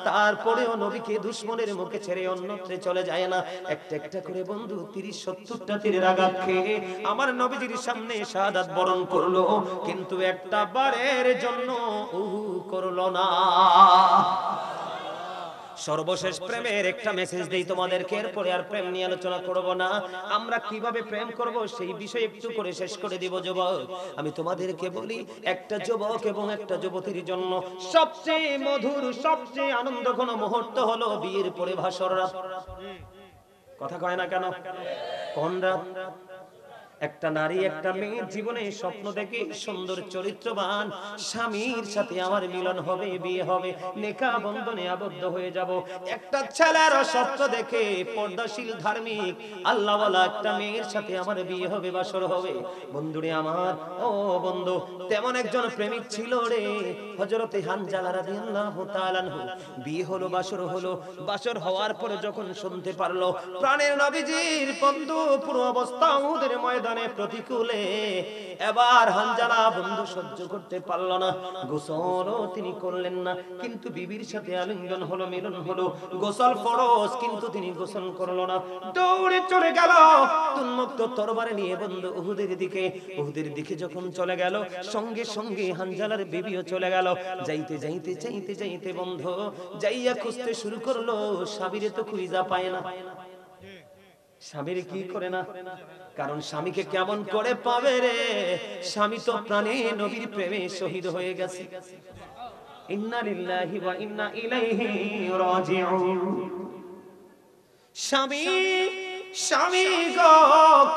তারপরেও নবীকে দুশমনের মুখে ছেড়ে অন্যত্রে চলে যায় না। একটা একটা করে বন্ধু 30-70টা তীরের আঘাত খেয়ে আমার নবীজির সামনে শাহাদাত বরণ করলো, কিন্তু একটা বারের জন্য উহু করলো না। সর্বশেষ প্রেমের একটা মেসেজ দেই তোমাদেরকে, এরপরে আর প্রেম নিয়ে আলোচনা করব না। আমরা কিভাবে প্রেম করব সেই বিষয়ে একটু করে শেষ করে দিব। যুবক, আমি তোমাদেরকে বলি, একটা যুবক এবং একটা যুবতীর জন্য সবচেয়ে মধুর, সবচেয়ে আনন্দঘন মুহূর্ত হলো বিয়ের পরে ভাসর রাত। কথা কয় না কেন? কোন রাত? একটা নারী একটা মেয়ের জীবনে স্বপ্ন দেখে সুন্দর চরিত্রবান স্বামীর সাথে আমার মিলন হবে, বিয়ে হবে, নেকা বন্ধনে আবদ্ধ হয়ে যাব। একটা ছেলের স্বপ্ন দেখে পর্দাশীল ধার্মিক আল্লাহওয়ালা একটা মেয়ের সাথে আমার বিয়ে হবে, বাসর হবে। বন্ধুরে আমার, ও বন্ধু, তেমন একজন প্রেমিক ছিল রে, হযরতে হানজালা রাদিয়াল্লাহু তাআলা আনহু। বিয়ে হলো, বাসর হলো, বাসর হওয়ার পরে যখন শুনতে পারলো প্রাণের নবীজির বন্ধু পুরো অবস্থা উহুদের ময়দানে প্রতিকূলে, এবার হানজালা বন্ধু সহ্য করতে পারলো না, গোসলও তিনি করলেন না, কিন্তু বিবির সাথে আলিঙ্গন হলো, মিলন হলো, গোসল ফরজ, কিন্তু তিনি গোসল করলো না, দৌড়ে চলে গেল উন্মুক্ত তরবারি নিয়ে বন্ধু উহুদের দিকে। উহুদের দিকে যখন চলে গেল, সঙ্গে সঙ্গে হানজালার বিবিও চলে গেল। যাইতে যাইতে চাইতে যাইতে বন্ধু যাইয়া খুঁজতে শুরু করলো, স্বামীরে তো খুঁজা পায় না। স্বামীর কি করে না? কারণ স্বামীকে কেমন করে পাবে রে? স্বামী তো প্রাণে নবীর প্রেমে শহীদ হয়ে গেছে। ইন্না লিল্লাহি ওয়া ইন্না ইলাইহি রাজিউন। স্বামী, স্বামী গো,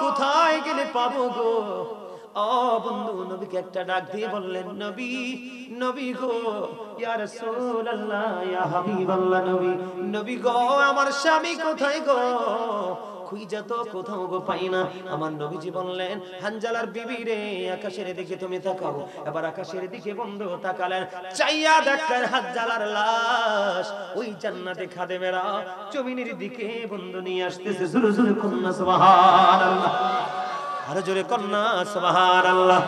কোথায় গেলে পাবো গো? ও বন্ধু, নবীকে একটা ডাক দিয়ে বললেন, নবী, নবী গো, ইয়া রাসূলুল্লাহ, ইয়া হাবিবাল্লাহ, নবী, নবী গো, আমার স্বামী কোথায় গো? খুঁজা তো কোথাও গো পাই না। আমার নবীজি বললেন, হানজালার বিবি রে, আকাশের দিকে তুমি তাকাও। এবার আকাশের দিকে বন্ধু তাকালেন, চাইয়া দেখলেন হানজালার লাশ ওই জান্নাতে খাদেমেরা জমিনের দিকে বন্ধু নিয়ে আসতেছে। জোরে জোরে কন্যা সুবহানাল্লাহ, আরো জোরে কন্যা সুবহানাল্লাহ।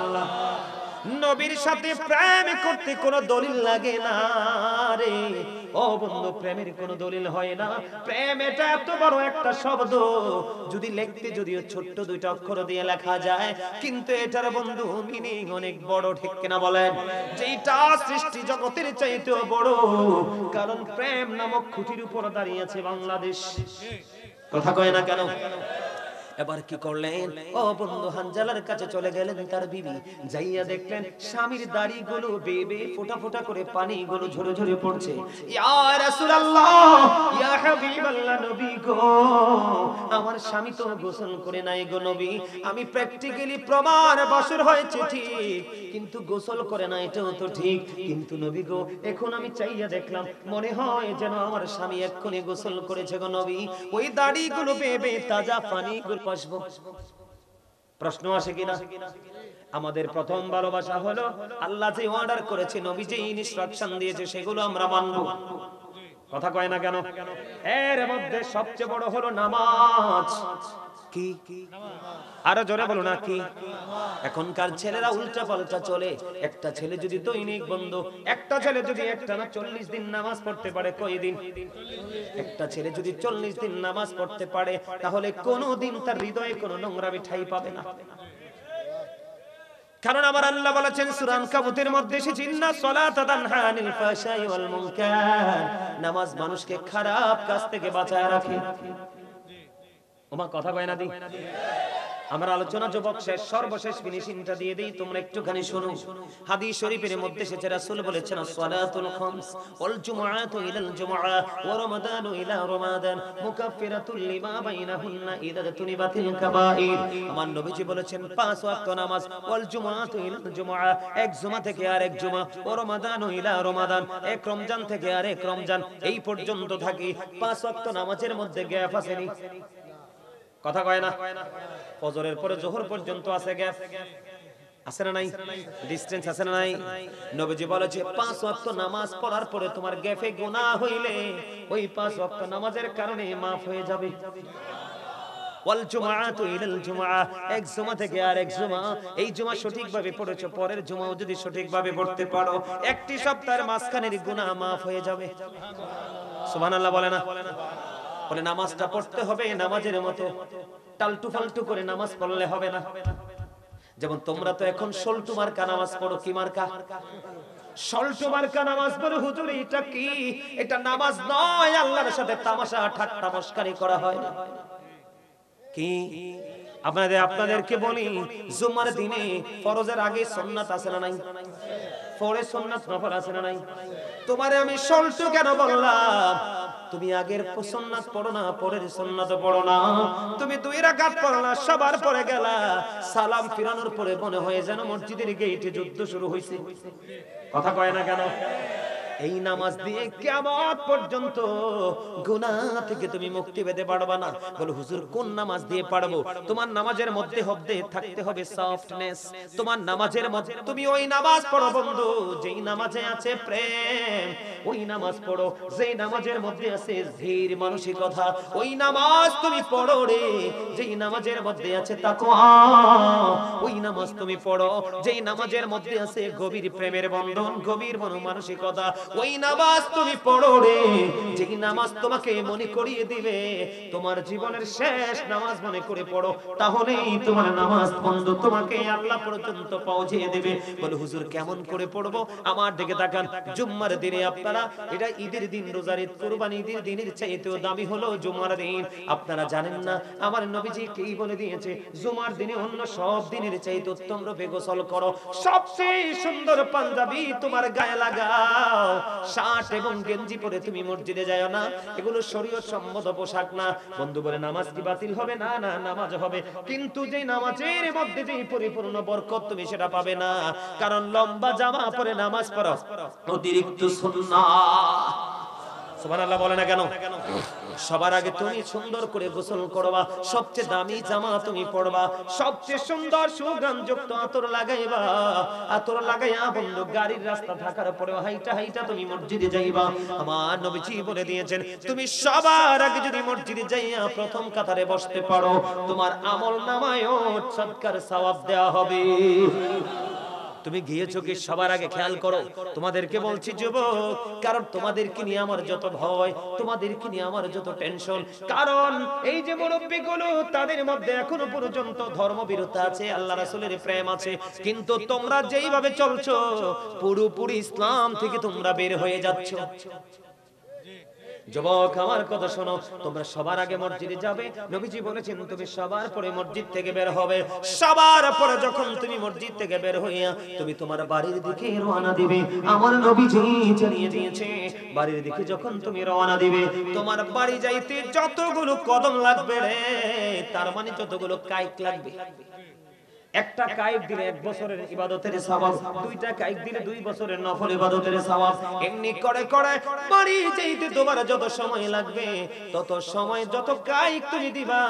নবীর সাথে প্রেম করতে কোনো দলিল লাগে না রে, ও বন্ধু, প্রেমের কোনো দলিল হয় না। প্রেম এটা এত বড় একটা শব্দ, যদি লিখতে যদিও ছোট্ট দুইটা অক্ষর দিয়ে লেখা যায়, কিন্তু এটার বন্ধু মিনিং অনেক বড়, ঠিক কিনা বলেন? যেটা সৃষ্টি জগতের চাইতেও বড়, কারণ প্রেম নামক খুঁটির উপর দাঁড়িয়ে আছে বাংলাদেশ। কথা কয় না কেন? এবার কি করলেন? ও বন্ধু, হানজালার কাছে চলে গেলেন তার বিবি। যাইয়া দেখলেন স্বামীর দাড়িগুলো বেয়ে বেয়ে ফোঁটা ফোঁটা করে পানিগুলো ঝরে ঝরে পড়ছে। ইয়া রাসূলুল্লাহ, ইয়া হাবিবাল্লাহ, নবী গো, আমার স্বামী তো গোসল করে নাই গো নবী। আমি প্র্যাকটিক্যালি প্রমাণ, বাসর হয়েছে ঠিক, কিন্তু গোসল করে না, এটাও তো ঠিক। কিন্তু নবী গো, এখন আমি চাইয়া দেখলাম, মনে হয় যেন আমার স্বামী এক্ষুনি গোসল করেছে গো নবী। ওই দাড়িগুলো বেয়ে বেয়ে তাজা পানিগুলো আসবো। প্রশ্ন আসে কিনা? আমাদের প্রথম ভালোবাসা হলো আল্লাহ যে অর্ডার করেছে, নবী যে ইনস্ট্রাকশন দিয়েছে, সেগুলো আমরা মানব। কথা কয় না কেন? এর মধ্যে সবচেয়ে বড় হলো নামাজ। কি? আরো জোরে বলো না কি? এখনকার ছেলেরা উল্টা পাল্টা চলে। একটা ছেলে যদি দৈনিক বন্ধু, একটা ছেলে যদি একটানা 40 দিন নামাজ পড়তে পারে, কয়দিন? একটা ছেলে যদি 40 দিন নামাজ পড়তে পারে, তাহলে কোনোদিন তার হৃদয়ে কোনো নোংরামি ঠাঁই পাবে না। কারণ আমার আল্লাহ বলেছেন সূরা আনকাবুতের মধ্যে, ইন্না সলাতা তানহা আনিল ফাহশাই ওয়াল মুনকার, নামাজ মানুষকে খারাপ কাজ থেকে বাঁচায় রাখে। ওমা কথা কয় না দি? আমার আলোচনা যুবক শেষ, সর্বশেষ ফিনিশিংটা দিয়ে দেই, তোমরা একটুখানি শোনো। হাদিস শরীফের মধ্যে এসেছে, রাসূল বলেছেন সালাতুল খামস ওয়াল জুমআতু ইলাল জুমআ ওয়া রমাদানু ইলা রমাদান মুকাফফিরাতুল লিমা বাইনাহুন্না ইযা তুনিবাতিল কাবাইর। আমার নবীজি বলেছেন 5 ওয়াক্ত নামাজ, ওয়াল জুমআতু ইলাল জুমআ, এক জুমা থেকে আরেক জুমা, ওয়া রমাদানু ইলা রমাদান, এক রমজান থেকে আরেক রমজান, এই পর্যন্ত থাকি 5 ওয়াক্ত নামাজের মধ্যে গ্যাপ আসেনি। কথা কয় না? ফজরের পরে যোহর পর্যন্ত আছে গ্যাপ, আছে না নাই? ডিসটেন্স আছে না নাই? নবীজি বলেছে 5 ওয়াক্ত নামাজ পড়ার পরে তোমার গ্যাপে গুনাহ হইলে ওই 5 ওয়াক্ত নামাজের কারণে maaf হয়ে যাবে। ওয়াল জুমআতু ইলাল জুমআ, এক জুমা থেকে আরেক জুমা, এই জুমা সঠিকভাবে পড়েছো, পরের জুমাও যদি সঠিকভাবে পড়তে পারো, একটি সপ্তাহের মাঝখানের গুনাহ maaf হয়ে যাবে। সুবহানাল্লাহ বলে না? বলে নামাজটা পড়তে হবে নামাজের মতো, টালটু ফালটু করে নামাজ পড়লে হবে না। যেমন তোমরা তো এখন সল্টু মার্কা নামাজ পড়ো। কি মার্কা? সল্টু মার্কা নামাজ পড়ো। হুজুর এটা কি? এটা নামাজ নয়, আল্লাহর সাথে তামাশা ঠাট্টা মশকারি করা হয়। কি আপনাদেরকে বলি, জুমার দিনে ফরজের আগে সুন্নাত আছে না নাই? পরে সুন্নাত নফল আছে না নাই? তোমারে আমি সল্টু কেন বললাম? তুমি আগের সুন্নাত পড়ো না, পরের সুন্নাত পড়ো না। তুমি 2 রাকাত পড়লা, সবার পরে গেলা, সালাম ফিরানোর পরে মনে হয় যেন মসজিদের গেটে যুদ্ধ শুরু হইছে। কথা কয় না কেন? এই নামাজ দিয়ে কিয়ামত পর্যন্ত গুনাহ থেকে তুমি মুক্তি পেতে পারবা না। বলে হুজুর কোন নামাজ দিয়ে পারবো? তোমার নামাজের মধ্যে থাকতে হবে সফটনেস। তোমার নামাজের মধ্যে তুমি ওই নামাজ পড়ো বন্ধু যেই নামাজে আছে প্রেম, ওই নামাজ পড়ো যেই নামাজের মধ্যে আছে ধীর মানসিকতা, ওই নামাজ তুমি পড়ো রে যেই নামাজের মধ্যে আছে তাকওয়া, ওই নামাজ তুমি পড়ো যেই নামাজের মধ্যে আছে গভীর প্রেমের বন্ধন, গভীর মানসিকতা, ওই নামাজ তুমি পড়ো রে যেই নামাজ তোমাকে মনে করিয়ে দিবে তোমার জীবনের শেষ নামাজ মনে করে পড়ো, তাহলেই তোমার নামাজ বন্ধু তোমাকে আল্লাহ পর্যন্ত পৌঁছিয়ে দেবে। বলে হুজুর কেমন করে পড়বো? আমার দিকে তাকান। জুম্মার দিনে আপনারা, এটা ঈদের দিন, রোজার ঈদ, কুরবানি ঈদের দিনের চাইতেও দামি হলো জুম্মার দিন। আপনারা জানেন না আমার নবীজি কি বলে দিয়েছে? জুমার দিনে অন্য সব দিনের চাইতে উত্তম রূপে গোসল করো, সবচেয়ে সুন্দর পাঞ্জাবি তোমার গায়ে লাগাও, শার্ট এবং গেঞ্জি পরে তুমি মসজিদে যাও না, এগুলো শরীয়ত সম্মত পোশাক না। বন্ধু বলে নামাজ কি বাতিল হবে? না না, নামাজ হবে, কিন্তু যে নামাজের মধ্যে যে পরিপূর্ণ বরকত তুমি সেটা পাবে না, কারণ লম্বা জামা পরে নামাজ পড়া অতিরিক্ত সুন্নাহ। সুবহানাল্লাহ বলে না কেন? সবার আগে তুমি সুন্দর করে গোসল করবা, সবচেয়ে দামি জামা তুমি পরবা, সবচেয়ে সুন্দর সুগন্ধযুক্ত আতর লাগাইবা, আতর লাগাইয়া বন্ধু গাড়ির রাস্তা থাকার পরেও হাইটা হাইটা তুমি মসজিদে যাইবা। আমার নবীজি বলে দিয়েছেন তুমি সবার আগে যদি মসজিদে যাইয়া প্রথম কাতারে বসতে পারো, তোমার আমল নামায়ও সদকার সওয়াব দেওয়া হবে। তুমি গিয়েছো কি? সবার আগে খেয়াল করো। তোমাদেরকে বলছি যুবক, কারণ তোমাদেরকে নিয়ে আমার যত ভয়, তোমাদেরকে নিয়ে আমার যত টেনশন, কারণ এই যে মুরব্বিগুলো তাদের মধ্যে এখনো পর্যন্ত ধর্মবিরোধী আছে, আল্লাহ রাসূলের প্রেম আছে, কিন্তু তোমরা যেইভাবে চলছো পুরোপুরি ইসলাম থেকে তোমরা বের হয়ে যাচ্ছ। যুবক আমার কথা শোনো, তোমরা সবার আগে মসজিদে যাবে। নবীজি বলেছেন তুমি সবার পরে মসজিদ থেকে বের হবে। সবার পরে যখন তুমি মসজিদ থেকে বের হইয়া তুমি তোমার বাড়ির দিকে রওনা দিবে, আমার নবীজি জানিয়ে দিয়েছে বাড়ির দিকে যখন তুমি রওনা দিবে, তোমার বাড়ি যাইতে যতগুলো কদম লাগবে রে, তার মানে যতগুলো কাইক লাগবে। একটা কাইক দিলে 1 বছরের ইবাদতের সওয়াব, 2টা কাইক দিলে 2 বছরের নফল ইবাদতের সওয়াব। এমনি করে করে বাড়ি যাইতে তোমার যত সময় লাগবে, তত সময় যত কাইক তুমি দিবা,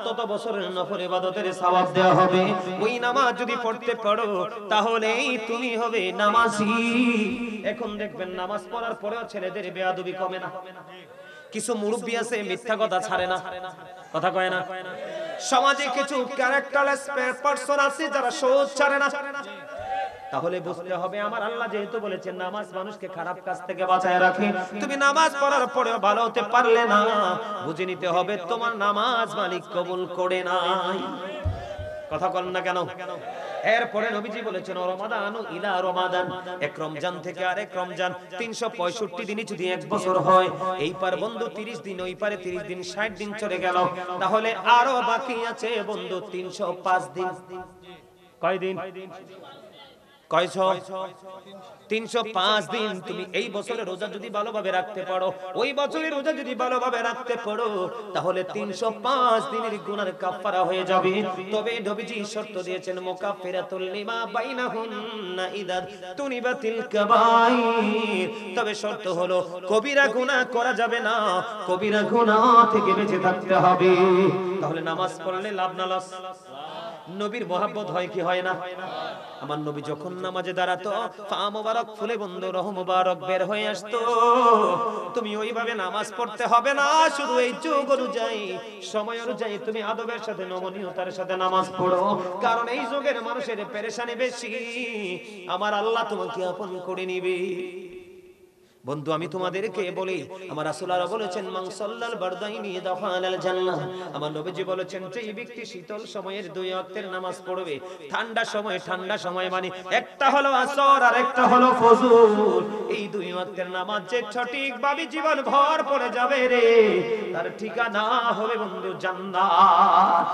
তত বছরের নফল ইবাদতের সওয়াব দেওয়া হবে। ওই নামাজ যদি পড়তে পারো তাহলেই তুমি হবে নামাজি। এখন দেখবেন নামাজ পড়ার পরেও ছেলেদের বেয়াদবি কমে না। কিছু মুরব্বি আছে মিথ্যা কথা ছাড়ে না, কথা কয় না। সমাজে কিছু ক্যারেক্টারলেস পারসন আছে যারা সোজ ছাড়ে না। তাহলে বুঝতে হবে আমার আল্লাহ যেহেতু বলেছেন নামাজ মানুষকে খারাপ কাজ থেকে বাঁচায় রাখে, তুমি নামাজ পড়ার পরেও ভালো হতে পারলে না, বুঝে নিতে হবে তোমার নামাজ মালিক কবুল করে নাই। কথা বলেন না কেন? এরপরে নবীজি বলেছেন রমাদান ইলা রমাদান, এক রমজান থেকে আরেক রমজান 365 দিনই যদি এক বছর হয়, এই পার বন্ধু 30 দিন, ওই পারে 30 দিন, 60 দিন চলে গেল, তাহলে আরো বাকি আছে বন্ধু 305 দিন। কয় দিন? কয়শ? 305 দিন। তুমি এই বছরের রোজা যদি ভালোভাবে রাখতে পারো, ওই বছরের রোজা যদি ভালোভাবে রাখতে পারো, তাহলে 305 দিনের গুনার কাফারা হয়ে যাবে। তবে নবীজি শর্ত দিয়েছেন মুকাফফিরাতুল লিমা বাইনাহুন্না ইদা তুনিবাতিল কাবাইর। তবে শর্ত হলো কবিরা গুনাহ করা যাবে না, কবিরা গুনাহ থেকে বেঁচে থাকতে হবে। তাহলে নামাজ পড়লে লাভ না লস? নবীর মহব্বত হয় কি হয় না? আমার নবী যখন নামাজে দাঁড়াতো, পা মোবারক ফুলে বন্ধ রহ মোবারক বের হয়ে আসতো। তুমি ওইভাবে নামাজ পড়তে হবে না, শুধু এই যুগ অনুযায়ী, সময় অনুযায়ী তুমি আদবের সাথে, নমনীয়তার সাথে নামাজ পড়ো। কারণ এই যুগের মানুষের পেরেশানি বেশি, আমার আল্লাহ তোমাকে আপন করে নিবে। বন্ধু আমি তোমাদেরকে বলি, আমার রাসূল আরো বলেছেন মান সাল্লাল বারদাইনি দাখালাল জান্নাহ। আমার নবীজি বলেছেন যে ব্যক্তি শীতল সময়ের দুই ওয়াক্তের নামাজ পড়বে, ঠান্ডা সময় মানে একটা হলো আসর আর একটা হলো ফজর, এই দুই ওয়াক্তের নামাজ যে সঠিকভাবে জীবন ভর পড়ে যাবে রে, তার ঠিকানা হবে বন্ধু জান্নাত।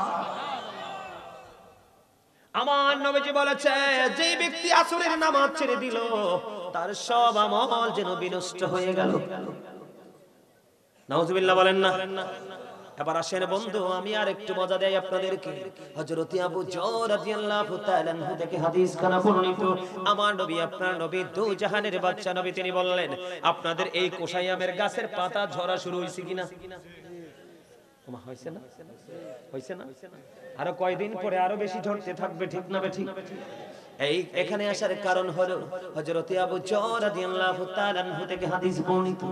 আমার নবীজি বলেছে যে ব্যক্তি আসরের নামাজ ছেড়ে দিল, তার সব আমল যেন বিনষ্ট হয়ে গেল। নাউজুবিল্লাহ বলেন না? এবার আসেন বন্ধু, আমি আর একটু মজা দেই আপনাদেরকে। হযরত আবু যর রাদিয়াল্লাহু তাআলা আনহু থেকে হাদিস খানা বর্ণিত। আমার নবী, আপনার নবী, দু জাহানের বাদশা নবী, তিনি বললেন আপনাদের এই কোষাইয়ামের গাছের পাতা ঝরা শুরু হইছে কিনা? ওমা হইছে না? হইছে না? আরো কয়দিন পরে আরো বেশি ঝরতে থাকবে, ঠিক না ঠিক? এই এখানে আসার কারণ হলো হযরত আবু যর রাদিয়াল্লাহু তাআলা আনহু থেকে হাদিস বর্ণিত।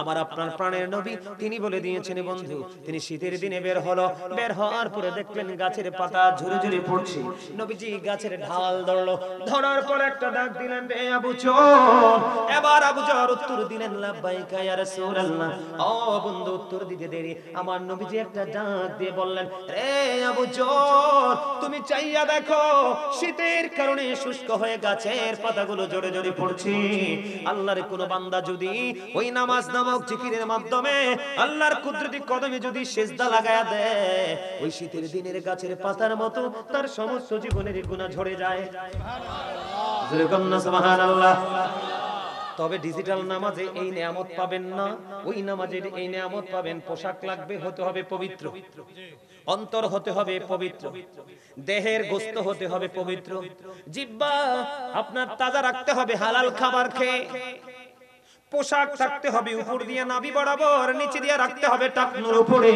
আমার আপনার প্রাণের নবী তিনি বলে দিয়েছেন বন্ধু, তিনি শীতের দিনে বের হলো, বের হওয়ার পরে দেখলেন গাছের পাতা ঝরে ঝরে পড়ছে। নবীজি গাছের ঢাল ধরলো, ধরার পর একটা ডাক দিলেন, রে আবু যর। এবার আবু যর উত্তর দিলেন লাব্বাইকা ইয়া রাসূলুল্লাহ। ও বন্ধু, উত্তর দিতে দেরি, আমার নবীজি একটা ডাক দিয়ে বললেন, রে আবু যর, তুমি চাইয়া দেখো শীতের কারণে শুষ্ক হয়ে গাছের পাতাগুলো জোরে জোরে পড়ছে। আল্লাহর কোন বান্দা যদি ওই নামাজ নামক জিকিরের মাধ্যমে আল্লাহর কুদরতি কদমে যদি সিজদা লাগায়া দেয়, ওই শীতের দিনের গাছের পাতার মতো তার সমস্ত জীবনের গুনাহ ঝরে যায়। সুবহানাল্লাহ, জোরে বলুন না সুবহানাল্লাহ। তবে ডিজিটাল নামাজে এই নিয়ামত পাবেন না, ওই নামাজে এই নিয়ামত পাবেন। পোশাক লাগবে, হতে হবে পবিত্র, অন্তর হতে হবে পবিত্র, দেহের গোশত হতে হবে পবিত্র, জিহ্বা আপনার তাজা রাখতে হবে হালাল খাবার খেয়ে, পোশাক থাকতে হবে উপর দিয়ে নাভি বরাবর, নিচে দিয়ে রাখতে হবে টাকনুর উপরে।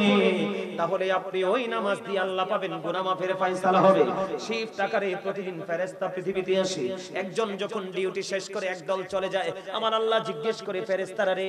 তাহলে আপনি ওই নামাজ দিয়ে আল্লাহ পাবেন, গুনাহ মাফের ফয়সালা হবে। শিফট আকারে প্রতিদিন ফেরেশতা পৃথিবীতে আসে। একজন যখন ডিউটি শেষ করে একদল চলে যায়, আমার আল্লাহ জিজ্ঞেস করে ফেরেশতারা, রে